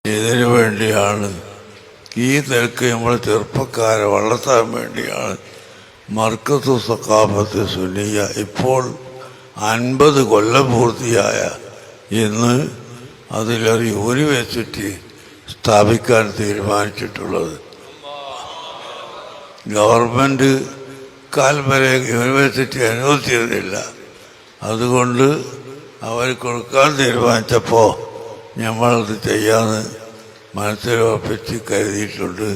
ഇതിനു വേണ്ടിയാണ് ഈ നിലക്ക് നമ്മൾ ചെറുപ്പക്കാരെ വളർത്താൻ വേണ്ടിയാണ് മർക്കത്തു സഖാഫത്ത് സുന്നിയ ഇപ്പോൾ 50 കൊല്ലം പൂർത്തിയായ ഇന്ന് അതിലൊരു യൂണിവേഴ്സിറ്റി സ്ഥാപിക്കാൻ തീരുമാനിച്ചിട്ടുള്ളത്. ഗവൺമെൻറ് കാലം വരെ യൂണിവേഴ്സിറ്റി അനുവദിച്ചിരുന്നില്ല. അതുകൊണ്ട് അവർ കൊടുക്കാൻ തീരുമാനിച്ചപ്പോൾ നമ്മളത് ചെയ്യാമെന്ന് മനസ്സിലുറപ്പിച്ച് കരുതിയിട്ടുണ്ട്.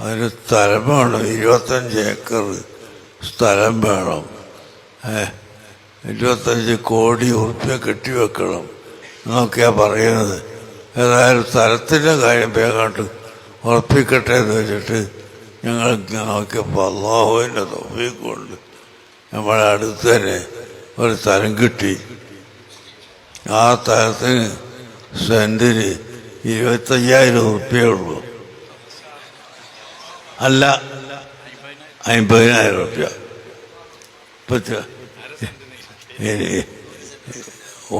അതിന് സ്ഥലം വേണം, 25 ഏക്കർ സ്ഥലം വേണം. 25 കോടി ഉറുപ്പ്യ കെട്ടിവെക്കണം എന്നൊക്കെയാണ് പറയുന്നത്. ഏതായാലും സ്ഥലത്തിൻ്റെ കാര്യം വേഗമായിട്ട് ഉറപ്പിക്കട്ടെ എന്ന് വെച്ചിട്ട് ഞങ്ങൾ നോക്കിയപ്പോൾ അള്ളാഹുവിൻ്റെ തൗഫീഖ് കൊണ്ട് നമ്മളെ അടുത്ത് തന്നെ ഒരു സ്ഥലം കിട്ടി. ആ സ്ഥലത്തിന് സെൻറ്റിന് 25,000 ഉറുപ്പ്യേ ഉള്ളൂ. അല്ല, 50,000 ഉറുപ്പ്യ.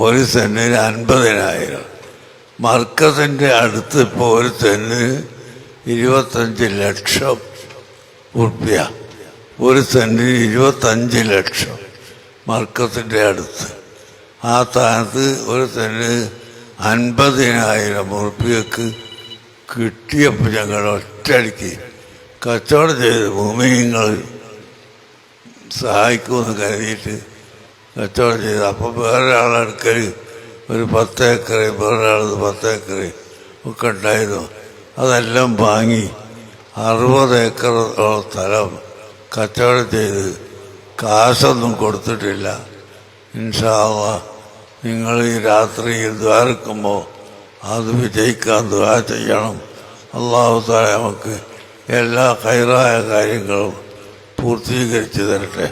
ഒരു സെൻറ്റിന് 50,000. മർക്കസിൻ്റെ അടുത്ത് ഇപ്പോൾ ഒരു സെൻറ്റിന് 25 ലക്ഷം ഉറുപ്പ്യ. ഒരു സെൻറ്റിന് 25 ലക്ഷം മർക്കസിൻ്റെ അടുത്ത്. ആ സ്ഥാനത്ത് ഒരു സെൻറ്റിന് 50,000 ഉറുപ്പ്യക്ക് കിട്ടിയപ്പോൾ ഞങ്ങൾ ഒറ്റയടിക്ക് കച്ചവടം ചെയ്ത് ഭൂമിങ്ങൾ സഹായിക്കുമെന്ന് കരുതിയിട്ട് കച്ചവടം ചെയ്ത്. അപ്പോൾ വേറൊരാളടുക്കൽ ഒരു 10 ഏക്കർ, വേറൊരാളത് 10 ഏക്കർ ഒക്കെ ഉണ്ടായിരുന്നു. അതെല്ലാം വാങ്ങി 60 ഏക്കറോളം സ്ഥലം കച്ചവടം ചെയ്ത് കാശൊന്നും കൊടുത്തിട്ടില്ല. ഇൻഷാ അല്ലാഹ് നിങ്ങൾ ഈ രാത്രിയിൽ ദ്വാരക്കുമ്പോൾ അത് വിജയിക്കാൻ ദുആ ചെയ്യണം. അല്ലാഹു തആല നമുക്ക് എല്ലാ ഖൈറായ കാര്യങ്ങളും പൂർത്തീകരിച്ച് തരട്ടെ.